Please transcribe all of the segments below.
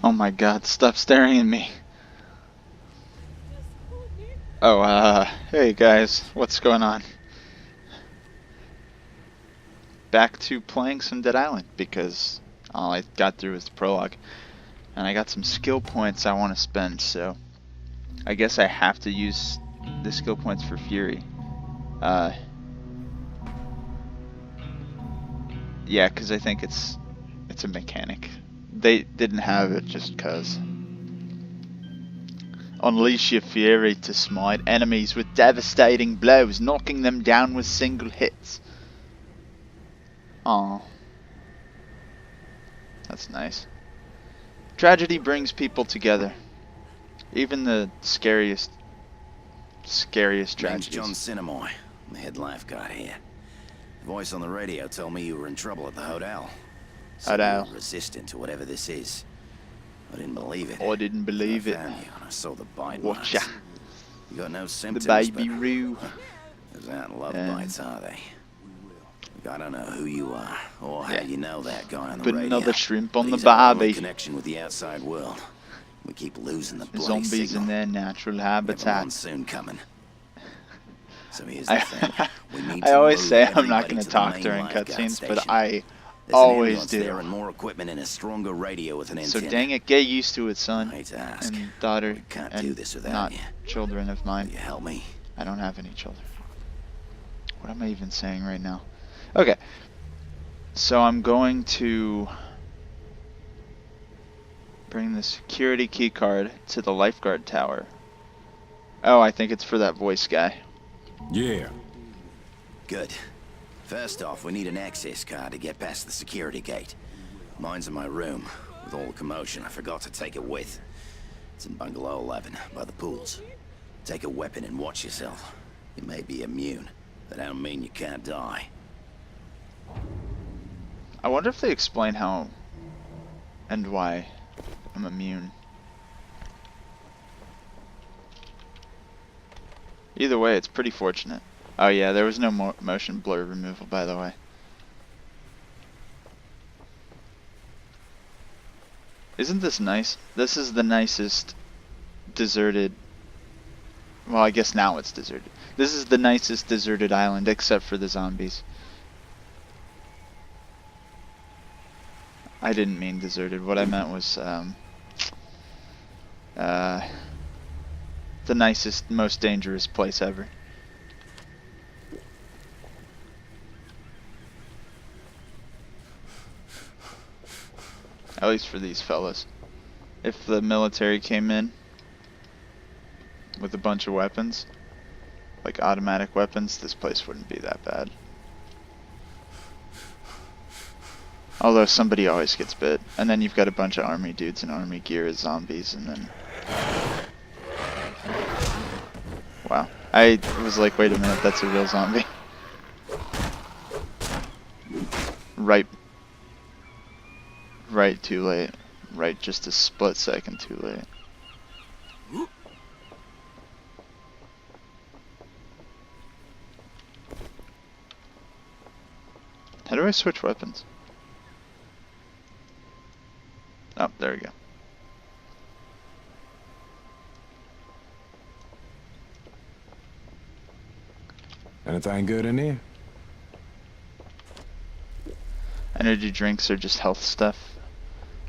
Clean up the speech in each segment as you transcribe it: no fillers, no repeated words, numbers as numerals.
Oh my god, stop staring at me. Oh, hey guys, what's going on? Back to playing some Dead Island because all I got through was the prologue. And I got some skill points I want to spend, so I guess I have to use the skill points for Fury. Yeah, because I think it's a mechanic. They didn't have it just cause. Unleash your fury to smite enemies with devastating blows, knocking them down with single hits. Aww. That's nice. Tragedy brings people together. Even the scariest Name's tragedies. John Cinemoy. I'm the head lifeguard here. The voice on the radio told me you were in trouble at the hotel. Said you were resistant to whatever this is. I didn't believe it. I didn't believe it. I found you and I saw the bite Watch marks. ya. You got no The symptoms, baby but Roo. those aren't love bites, are they? I don't know who you are or how you know that guy on the Put radio. another shrimp on the He's our only barbie. connection with the outside world. We keep losing the bloody Zombies signal. in their natural We have a habitat. monsoon coming. So here's the thing. We need I to always move say I'm not everybody going to to the talk main during lifeguard cutscenes, but station. I There's an always ambulance there do. and more equipment and a stronger radio with an So antenna. dang it, get used to it, son. I hate to ask. And daughter, We can't and do this without not you. children of mine. Will you help me? I don't have any children. What am I even saying right now? Okay. So I'm going to bring the security key card to the lifeguard tower. Oh, I think it's for that voice guy. Yeah. Good. First off, we need an access card to get past the security gate. Mine's in my room. With all the commotion, I forgot to take it with. It's in Bungalow 11, by the pools. Take a weapon and watch yourself. You may be immune, but that don't mean you can't die. I wonder if they explain how and why I'm immune. Either way, it's pretty fortunate. Oh yeah, there was no motion blur removal, by the way. Isn't this nice? This is the nicest deserted... Well, I guess now it's deserted. This is the nicest deserted island, except for the zombies. I didn't mean deserted. What I meant was, the nicest, most dangerous place ever. At least for these fellas. If the military came in with a bunch of weapons, like automatic weapons, this place wouldn't be that bad. Although somebody always gets bit. And then you've got a bunch of army dudes in army gear as zombies, and then... Wow. I was like, wait a minute, that's a real zombie. Right too late. Right just a split second too late. How do I switch weapons? Oh, there we go. Anything good in here? Energy drinks are just health stuff.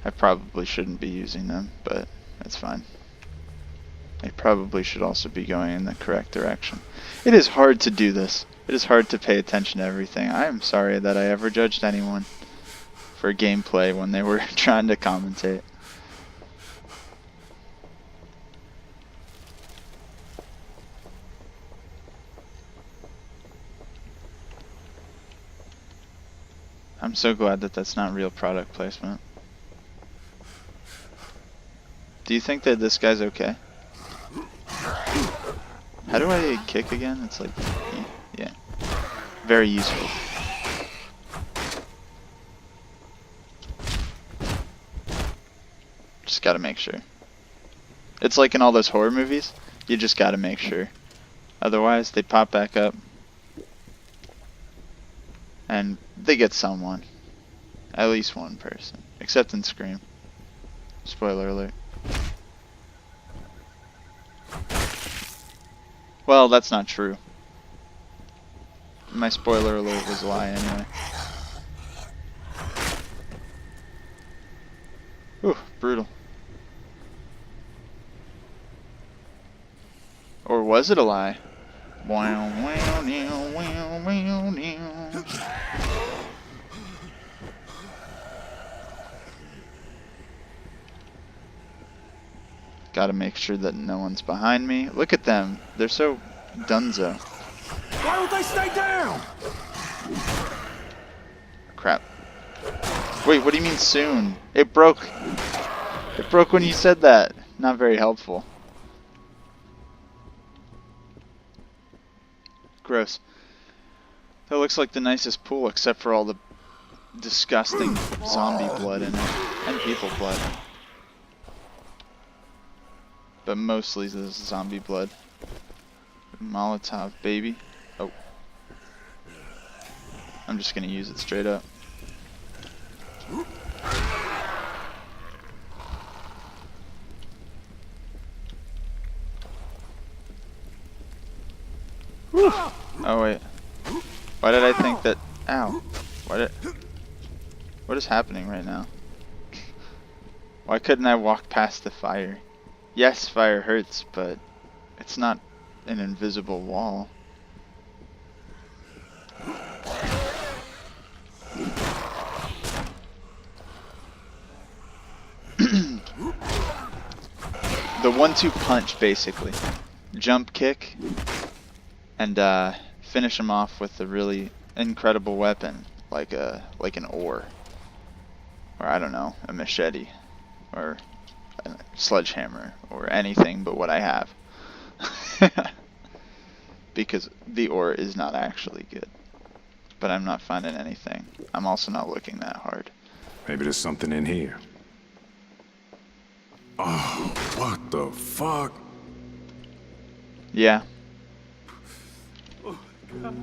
I probably shouldn't be using them, but that's fine. I probably should also be going in the correct direction. It is hard to do this. It is hard to pay attention to everything. I am sorry that I ever judged anyone for gameplay when they were trying to commentate. I'm so glad that that's not real product placement. Do you think that this guy's okay? How do I kick again? It's like, yeah. Very useful. Just gotta make sure. It's like in all those horror movies, you just gotta make sure. Otherwise, they pop back up. And they get someone. At least one person. Except in Scream. Spoiler alert. Well, that's not true. My spoiler alert was a lie anyway. Ooh, brutal. Or was it a lie? Wow, wow, wow, wow, wow, wow. Gotta make sure that no one's behind me. Look at them. They're so dunzo. Why don't they stay down? Crap. Wait, what do you mean soon? It broke. It broke when you said that. Not very helpful. Gross. That looks like the nicest pool except for all the disgusting zombie blood in it. And people blood. But mostly this zombie blood. Molotov, baby. Oh. I'm just gonna use it straight up. Whew. Oh wait. Why did I think that? Ow. What is happening right now? Why couldn't I walk past the fire? Yes, fire hurts, but it's not an invisible wall. The 1-2 punch, basically. Jump kick, and finish him off with a really incredible weapon, like an oar, or I don't know, a machete, or a sledgehammer, or anything but what I have. Because the oar is not actually good. But I'm not finding anything. I'm also not looking that hard. Maybe there's something in here. Oh, what the fuck? Yeah. Oh, God.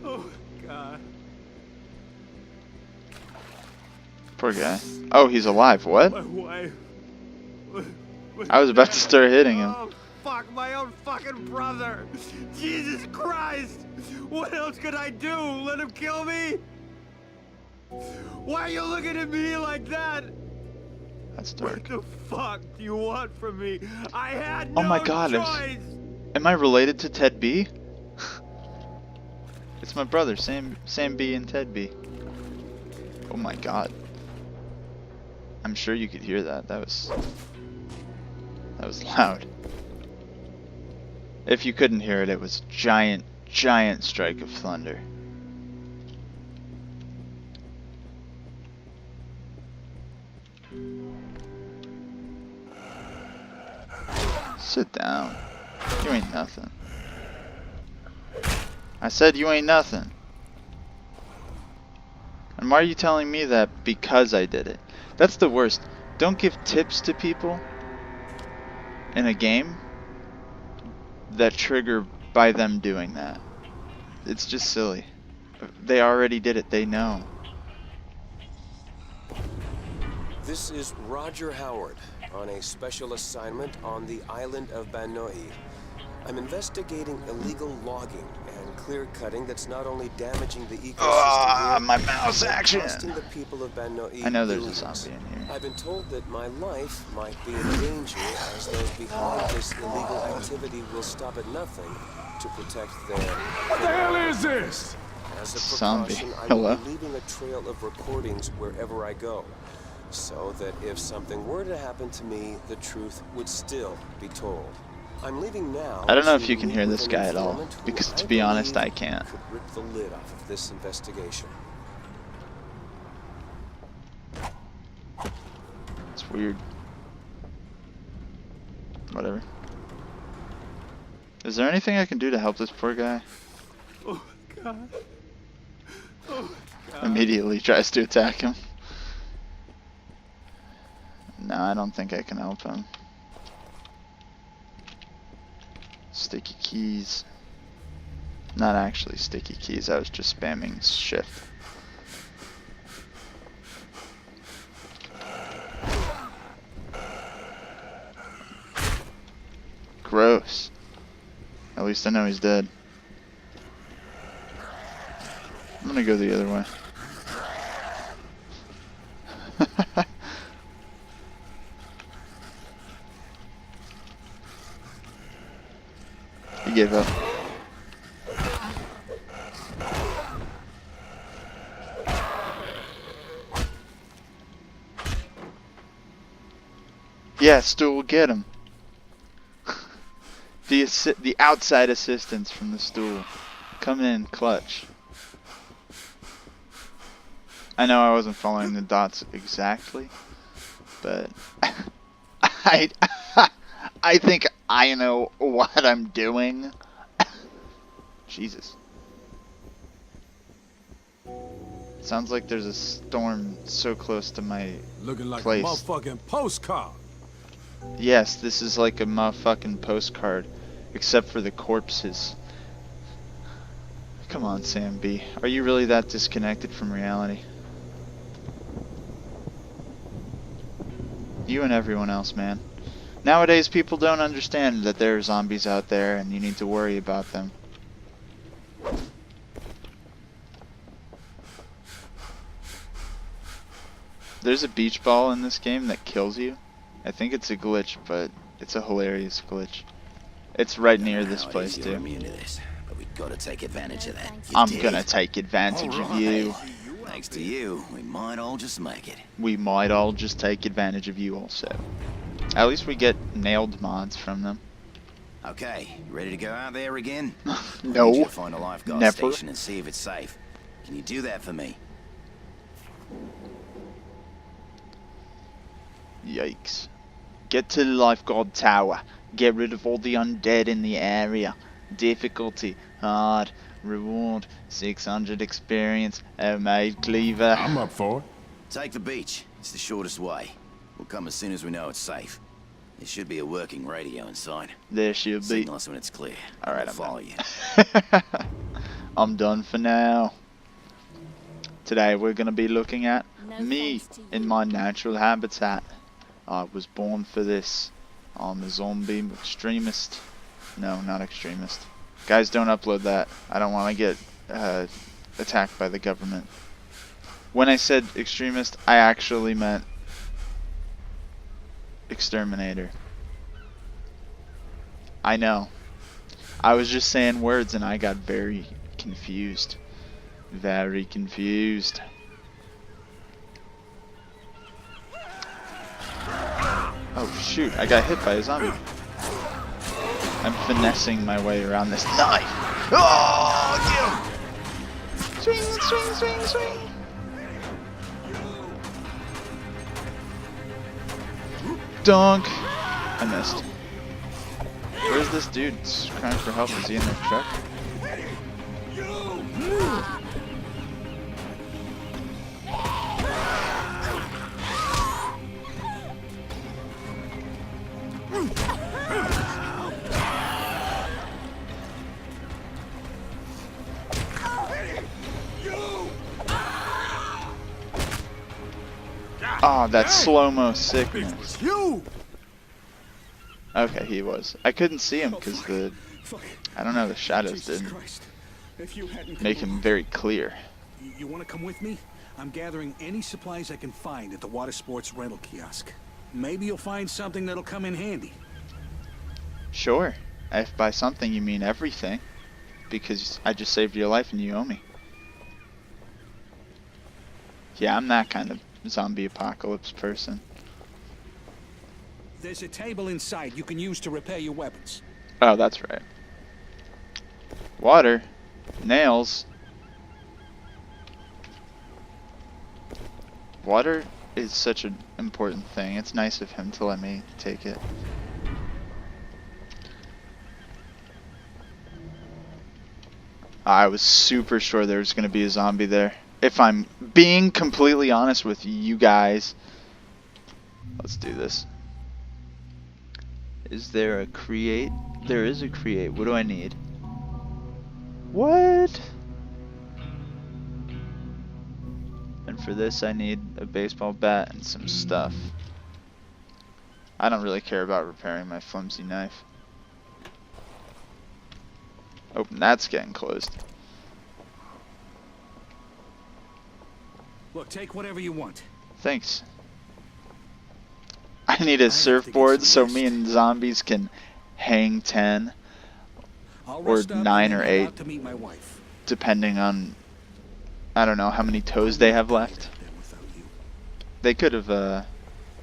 Oh, God. Poor guy. Oh, he's alive. What? My wife. I was about to start hitting him. Oh, fuck, my own fucking brother. Jesus Christ. What else could I do? Let him kill me? Why are you looking at me like that? That's dark. What the fuck do you want from me? I had no Oh my God, choice. Am I related to Ted B? It's my brother, Sam B and Ted B. Oh my God. I'm sure you could hear that. That was loud. If you couldn't hear it, it was giant strike of thunder. Sit down. You ain't nothing. I said you ain't nothing. And why are you telling me that because I did it? That's the worst. Don't give tips to people in a game that trigger by them doing that. It's just silly. They already did it. They know. This is Roger Howard on a special assignment on the island of Banoi. I'm investigating illegal logging and clear-cutting that's not only damaging the ecosystem here, My mouse but action! costing the people of Banoi I know there's a billions. zombie in here. I've been told that my life might be in danger as those behind this illegal activity will stop at nothing to protect their... What the hell is this? As a Zombie. precaution, I Hello? will be leaving a trail of recordings wherever I go, so that if something were to happen to me, the truth would still be told. I'm leaving now. I don't know if to you can meet hear with this an guy at all, informant who because to be honest, believe I can't. could rip the lid off of this investigation. It's weird. Whatever. Is there anything I can do to help this poor guy? Oh, God. Oh, God. Immediately tries to attack him. No, I don't think I can help him. Sticky keys. Not actually sticky keys, I was just spamming shift. At least I know he's dead. I'm gonna go the other way. He gave up. Yeah, stool, get him. The outside assistance from the stool. Come in, clutch. I know I wasn't following the dots exactly, but I I think I know what I'm doing. Jesus. Sounds like there's a storm so close to my Looking like place. a motherfucking postcard. Yes, this is like a motherfucking postcard, except for the corpses. Come on, Sam B. Are you really that disconnected from reality? You and everyone else, man. Nowadays, people don't understand that there are zombies out there and you need to worry about them. There's a beach ball in this game that kills you. I think it's a glitch, but it's a hilarious glitch. It's right near this place, You're too. immune to this, but we gotta take advantage of that. You I'm dig? gonna take advantage of you. Thanks to you, we might all just make it. We might all just take advantage of you also. At least we get nailed mods from them. Okay, you ready to go out there again? No, I need you to find a lifeguard never. station and see if it's safe. Can you do that for me? Yikes. Get to the lifeguard tower. Get rid of all the undead in the area. Difficulty, hard. Reward, 600 experience. Homemade cleaver. I'm up for it. Take the beach. It's the shortest way. We'll come as soon as we know it's safe. There should be a working radio inside. There she'll be. Signal us when it's clear. Alright, We'll follow you. I'm done for now. Today we're going to be looking at me in my natural habitat. I was born for this. I'm a zombie extremist. No, not extremist. Guys, don't upload that. I don't want to get attacked by the government. When I said extremist, I actually meant exterminator. I know. I was just saying words and I got very confused. Very confused. Oh shoot, I got hit by a zombie. I'm finessing my way around this knife. Oh, get him! Swing, swing, swing, swing. Dunk. I missed. Where's this dude crying for help? Is he in the truck? Oh, that slow-mo sickness. You! Okay, he was. I couldn't see him because I don't know, the shadows didn't make him very clear. You want to come with me? I'm gathering any supplies I can find at the water sports rental kiosk. Maybe you'll find something that'll come in handy. Sure. If by something you mean everything. Because I just saved your life and you owe me. Yeah, I'm that kind of zombie apocalypse person. There's a table inside you can use to repair your weapons. Oh, that's right. Water. Nails. Water is such an important thing. It's nice of him to let me take it. I was super sure there was going to be a zombie there. If I'm being completely honest with you guys. Let's do this. Is there a create? There is a create. What do I need? What? And for this I need a baseball bat and some stuff. I don't really care about repairing my flimsy knife. Oh, that's getting closed. Look, take whatever you want. Thanks. I need a have to get surfboard some so rest. me and zombies can hang 10, I'll or rest up 9 and or then head 8, out to meet my wife. depending on, I don't know how many toes they have left. They could have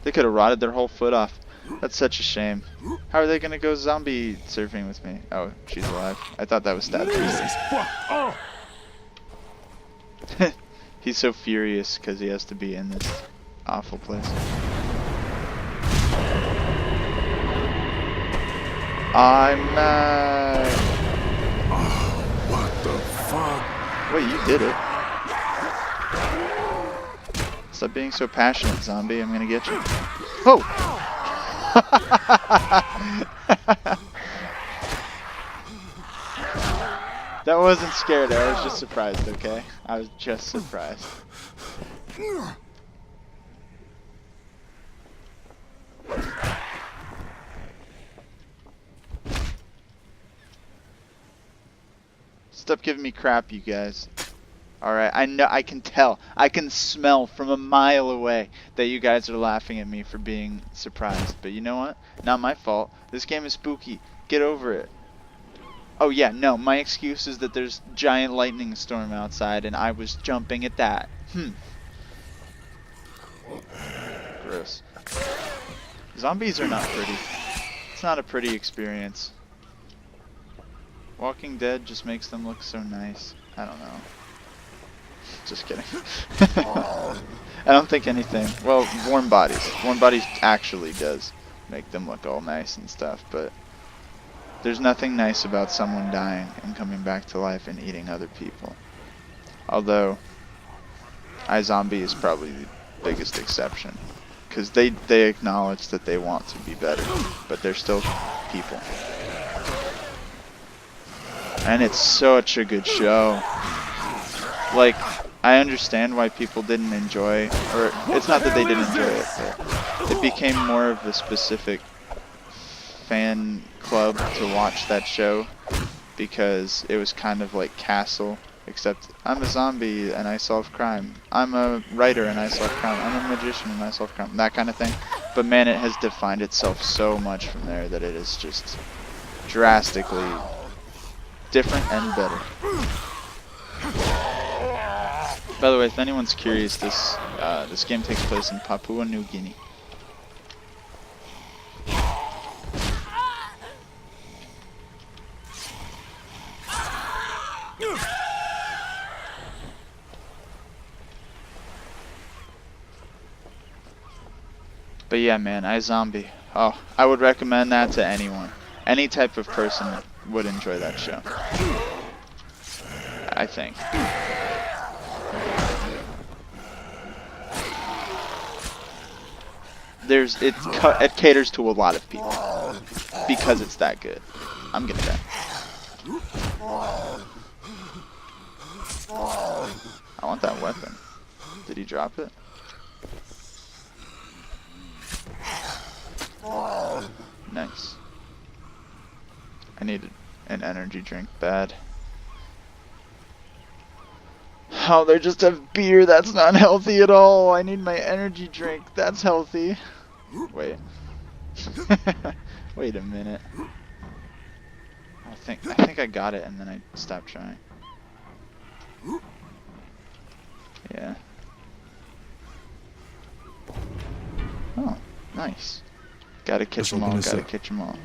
rotted their whole foot off. That's such a shame. How are they gonna go zombie surfing with me? Oh, she's alive. I thought that was Stab 3. He's so furious because he has to be in this awful place. I'm mad. What the fuck? Wait, you did it. Stop being so passionate, zombie. I'm gonna get you. Oh! That wasn't scared. I was just surprised, okay? I was just surprised. Stop giving me crap, you guys. Alright, I know, I can tell. I can smell from a mile away that you guys are laughing at me for being surprised. But you know what? Not my fault. This game is spooky. Get over it. Oh yeah, no, my excuse is that there's giant lightning storm outside and I was jumping at that. Gross. Zombies are not pretty. It's not a pretty experience. Walking Dead just makes them look so nice. I don't know. Just kidding. I don't think anything. Well, Warm Bodies. Warm Bodies actually does make them look all nice and stuff, but there's nothing nice about someone dying and coming back to life and eating other people. Although, iZombie is probably the biggest exception. Because they acknowledge that they want to be better, but they're still people. And it's such a good show. Like, I understand why people didn't enjoy, or it's not that they didn't enjoy it, but it became more of a specific fan club to watch that show because it was kind of like Castle, except I'm a zombie and I solve crime. I'm a writer and I solve crime. I'm a magician and I solve crime. That kind of thing. But man, it has defined itself so much from there that it is just drastically different and better. By the way, if anyone's curious, this game takes place in Papua New Guinea. But yeah, man, iZombie. Oh, I would recommend that to anyone. Any type of person would enjoy that show. I think. It caters to a lot of people because it's that good. I'm gonna die. I want that weapon. Did he drop it? Nice. I needed an energy drink bad. Oh, they just have beer. That's not healthy at all. I need my energy drink. That's healthy. Wait. Wait a minute. I think I got it and then I stopped trying. Yeah. Oh, nice. Gotta catch them all, gotta catch them all.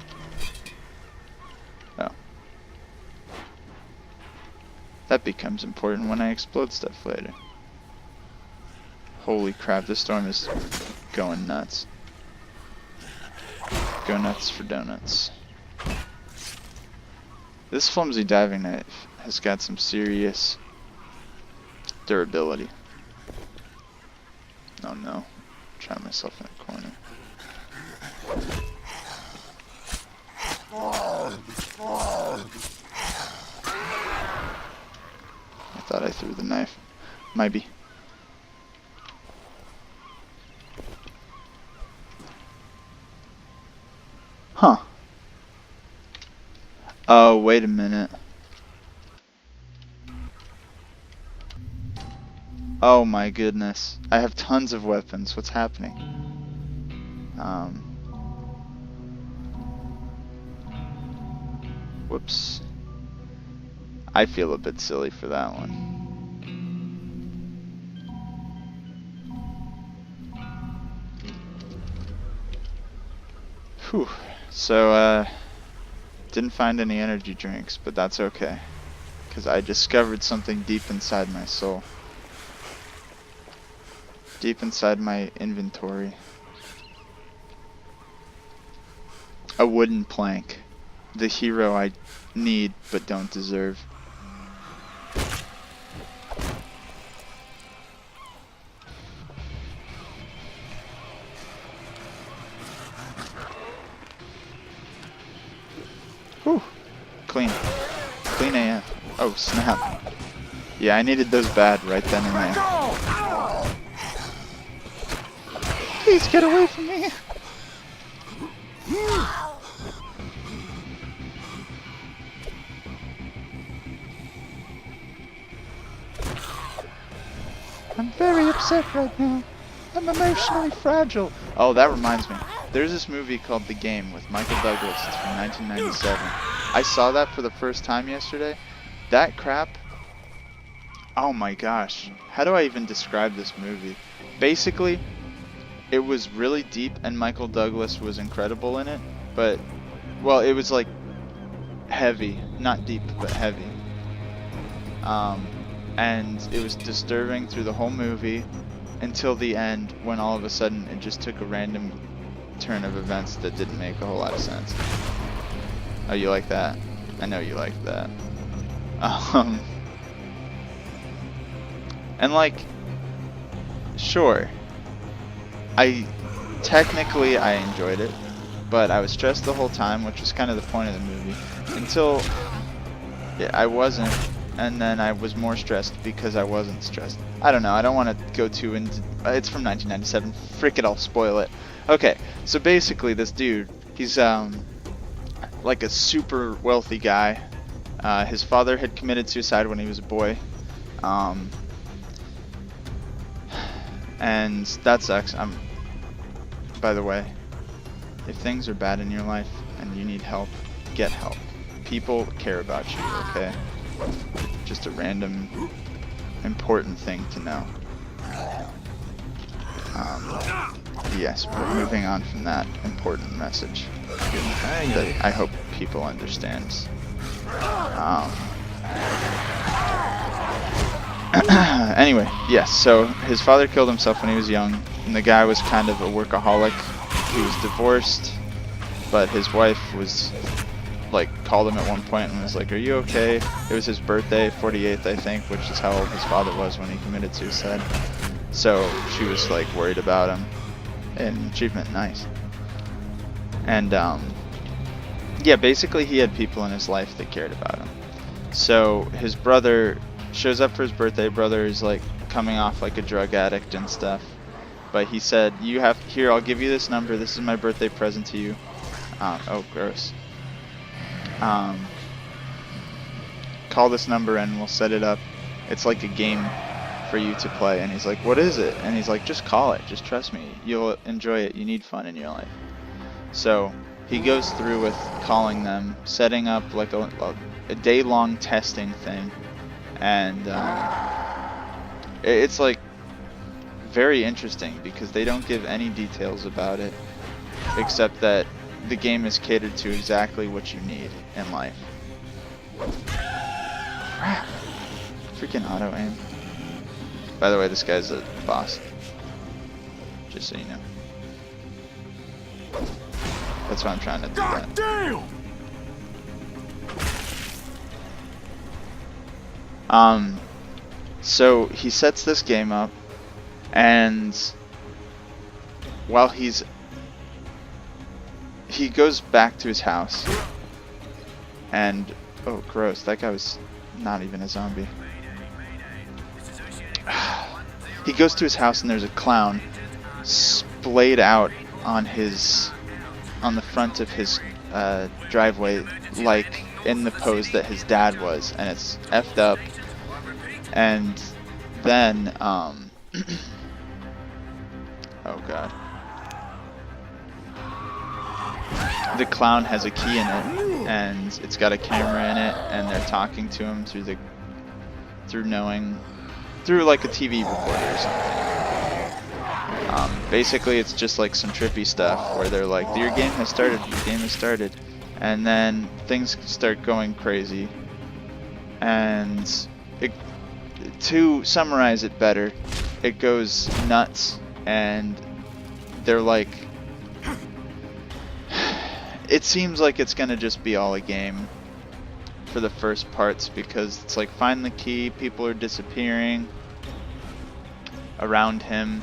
Oh. That becomes important when I explode stuff later. Holy crap, this storm is going nuts. Go nuts for donuts. This flimsy diving knife has got some serious durability. Oh no. Try myself in a corner. I thought I threw the knife. Might be. Huh. Oh, wait a minute. Oh my goodness. I have tons of weapons. What's happening? Whoops. I feel a bit silly for that one. Whew. So, didn't find any energy drinks, but that's okay. Because I discovered something deep inside my soul. Deep inside my inventory. A wooden plank. The hero I need but don't deserve. Whew. Clean. Clean AF. Oh, snap. Yeah, I needed those bad right then and there. Please get away from me. I'm very upset right now. I'm emotionally fragile. Oh, that reminds me. There's this movie called The Game with Michael Douglas. It's from 1997. I saw that for the first time yesterday. That crap. Oh my gosh. How do I even describe this movie? Basically, it was really deep and Michael Douglas was incredible in it. But, well, it was like heavy. Not deep, but heavy. And it was disturbing through the whole movie until the end, when all of a sudden it just took a random turn of events that didn't make a whole lot of sense. Oh, you like that? I know you like that. And like, sure, technically I enjoyed it, but I was stressed the whole time, which was kind of the point of the movie, until I wasn't. And then I was more stressed because I wasn't stressed. I don't know, I don't want to go too into... It's from 1997, frick it, I'll spoil it. Okay, so basically this dude, he's like a super wealthy guy. His father had committed suicide when he was a boy. And that sucks. By the way, if things are bad in your life and you need help, get help. People care about you, okay? Just a random important thing to know. Yes, but moving on from that important message that I hope people understand. Anyway, yes, so his father killed himself when he was young, and the guy was kind of a workaholic. He was divorced, but his wife was like called him at one point and was like, "Are you okay?" It was his birthday, 48th I think, which is how old his father was when he committed suicide. So she was like worried about him. An achievement, nice. And yeah, basically he had people in his life that cared about him. So his brother shows up for his birthday. Brother is like coming off like a drug addict and stuff, but he said, here, I'll give you this number, this is my birthday present to you. Oh gross. Call this number and we'll set it up. It's like a game for you to play. And he's like, what is it? And he's like, just call it, just trust me, you'll enjoy it, you need fun in your life. So he goes through with calling them, setting up like a day-long testing thing, and it's like very interesting because they don't give any details about it except that the game is catered to exactly what you need in life. Crap. Freaking auto aim. By the way, this guy's a boss. Just so you know. That's why I'm trying to do that. Damn! So he sets this game up, and while he goes back to his house, and oh gross, that guy was not even a zombie. He goes to his house and there's a clown splayed out on the front of his driveway, like in the pose that his dad was, and it's effed up. And then, oh god. The clown has a key in it, and it's got a camera in it, and they're talking to him through like a TV recorder or something. Basically, it's just like some trippy stuff where they're like, your game has started, and then things start going crazy. And to summarize it better, it goes nuts, and they're like, it seems like it's gonna just be all a game for the first parts, because it's like, find the key, people are disappearing around him,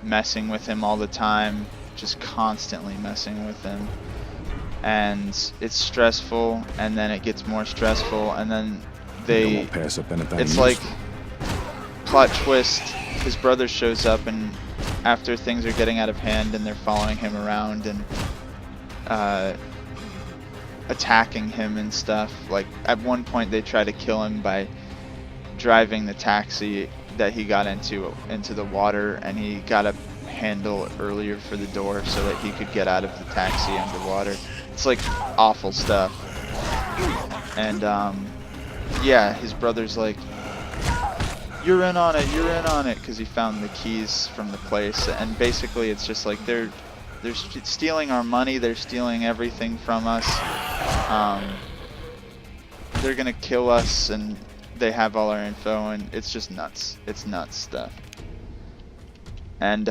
messing with him all the time, just constantly messing with him, and it's stressful, and then it gets more stressful, and then it's like plot twist, his brother shows up, and after things are getting out of hand and they're following him around and attacking him and stuff, like at one point they try to kill him by driving the taxi that he got into the water, and he got a handle earlier for the door so that he could get out of the taxi underwater. It's like awful stuff. And yeah, his brother's like, you're in on it, because he found the keys from the place, and basically it's just like, they're stealing our money, they're stealing everything from us, they're gonna kill us, and they have all our info, and it's just nuts. It's nuts stuff. And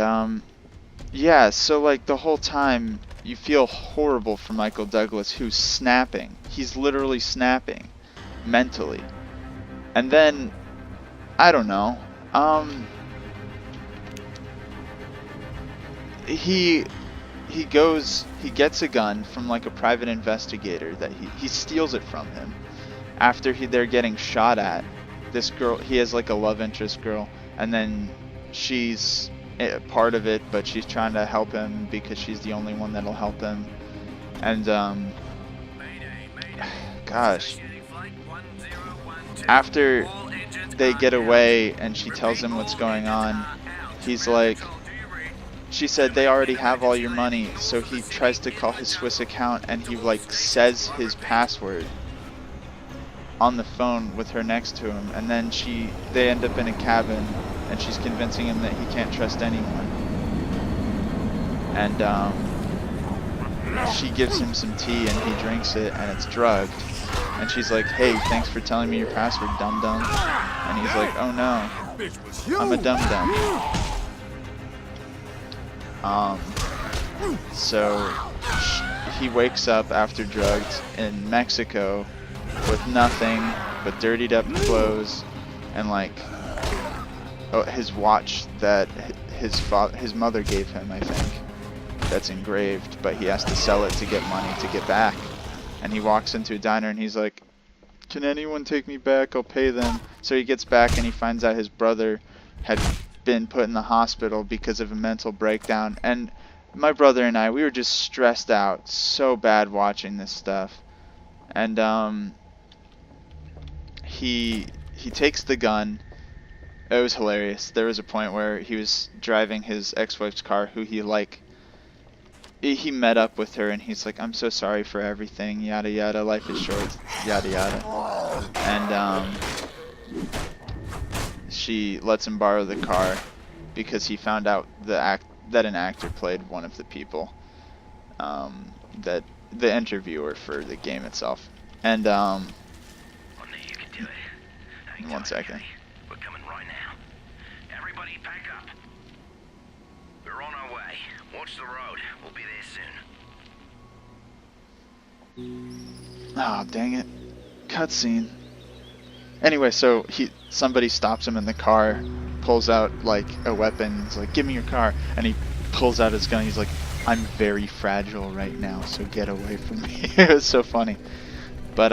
yeah, so like the whole time you feel horrible for Michael Douglas, who's snapping. He's literally snapping mentally. And then I don't know, he gets a gun from like a private investigator that he steals it from him after they're getting shot at. This girl, he has like a love interest girl, and then she's part of it, but she's trying to help him because she's the only one that'll help him. And gosh, after they get away and she tells him what's going on, he's like, she said they already have all your money, so he tries to call his Swiss account, and he like says his password on the phone with her next to him, and then they end up in a cabin, and she's convincing him that he can't trust anyone. And she gives him some tea, and he drinks it, and it's drugged. And she's like, hey, thanks for telling me your password, dum-dum. And he's like, oh no, I'm a dum-dum. So he wakes up after drugs in Mexico with nothing but dirtied up clothes and like his watch that his mother gave him, I think, that's engraved, but he has to sell it to get money to get back. And he walks into a diner and he's like, can anyone take me back? I'll pay them. So he gets back and he finds out his brother had been put in the hospital because of a mental breakdown. And my brother and I, we were just stressed out so bad watching this stuff. And he takes the gun. It was hilarious. There was a point where he was driving his ex-wife's car, who he met up with her, and he's like, I'm so sorry for everything, yada yada, life is short, yada yada. And she lets him borrow the car because he found out that an actor played one of the people, that the interviewer for the game itself. And one second. We're coming right now. Everybody pack up. We're on our way. Watch the road. We'll be there soon. Ah, dang it. Cutscene. Anyway, so somebody stops him in the car, pulls out like a weapon. He's like, give me your car. And he pulls out his gun. He's like, I'm very fragile right now, so get away from me. It was so funny. But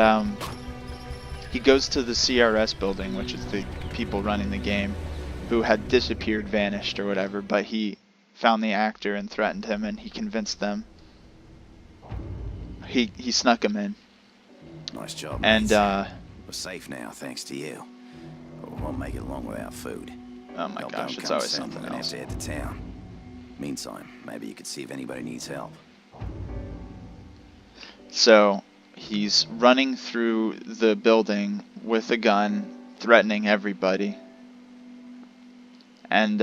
he goes to the CRS building, which is the people running the game, who had disappeared, vanished, or whatever, but he found the actor and threatened him, and he convinced them. He snuck him in. Nice job, and we're safe now, thanks to you. We won't make it long without food. Oh my Help gosh, don't it's come always soon, something we're gonna have else. to head to town. Meantime, maybe you could see if anybody needs help. So he's running through the building with a gun, threatening everybody. And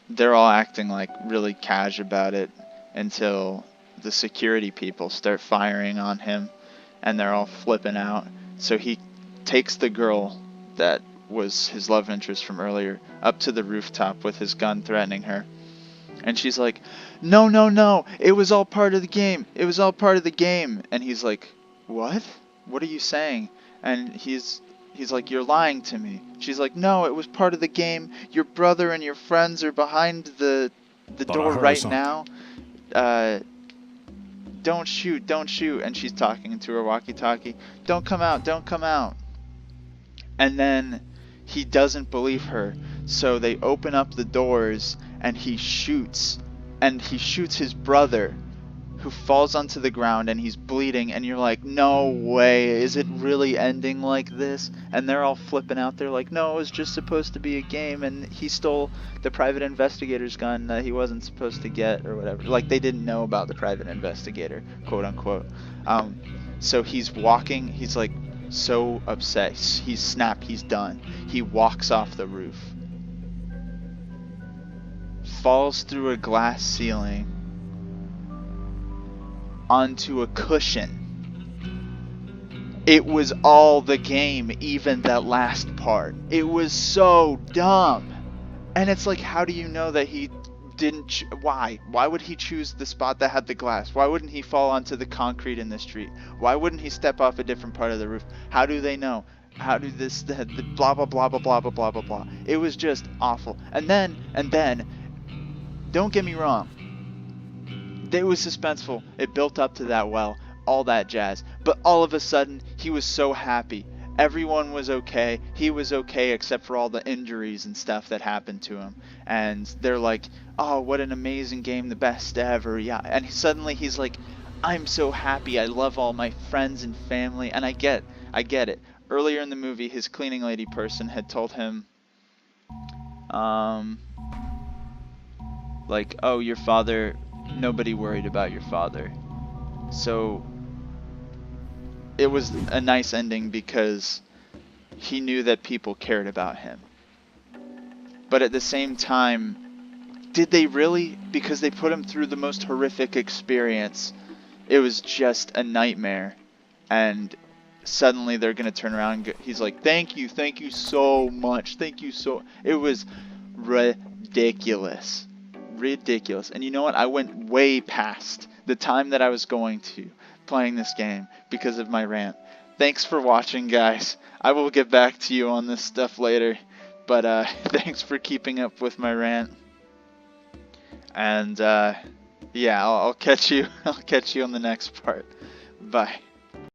they're all acting like really cash about it until the security people start firing on him and they're all flipping out. So he takes the girl that was his love interest from earlier up to the rooftop with his gun, threatening her. And she's like, no, no, no, it was all part of the game. It was all part of the game. And he's like, what? What are you saying? And he's like, you're lying to me. She's like, no, it was part of the game. Your brother and your friends are behind the Thought I door heard right something. now. Don't shoot, don't shoot. And she's talking into her walkie-talkie. Don't come out, don't come out. And then he doesn't believe her. So they open up the doors and he shoots. And he shoots his brother, who falls onto the ground and he's bleeding. And you're like, no way, is it really ending like this? And they're all flipping out. They're like, no, it was just supposed to be a game. And he stole the private investigator's gun that he wasn't supposed to get or whatever. Like, they didn't know about the private investigator, quote unquote. So he's walking. He's like so upset. He's snapped. He's done. He walks off the roof. Falls through a glass ceiling onto a cushion. It was all the game, even that last part. It was so dumb. And it's like, how do you know that he didn't... Why? Why would he choose the spot that had the glass? Why wouldn't he fall onto the concrete in the street? Why wouldn't he step off a different part of the roof? How do they know? How do this... The blah, blah, blah, blah, blah, blah, blah, blah, blah. It was just awful. And then... Don't get me wrong. It was suspenseful. It built up to that well. All that jazz. But all of a sudden, he was so happy. Everyone was okay. He was okay except for all the injuries and stuff that happened to him. And they're like, oh, what an amazing game. The best ever. Yeah. And suddenly he's like, I'm so happy. I love all my friends and family. And I get it. Earlier in the movie, his cleaning lady person had told him, like, oh, your father, nobody worried about your father. So it was a nice ending because he knew that people cared about him. But at the same time, did they really? Because they put him through the most horrific experience. It was just a nightmare. And suddenly they're going to turn around and he's like, thank you so much. Thank you so... It was ridiculous. Ridiculous. And you know what? I went way past the time that I was going to playing this game because of my rant. Thanks for watching, guys. I will get back to you on this stuff later, but thanks for keeping up with my rant. And yeah, I'll catch you on the next part. Bye.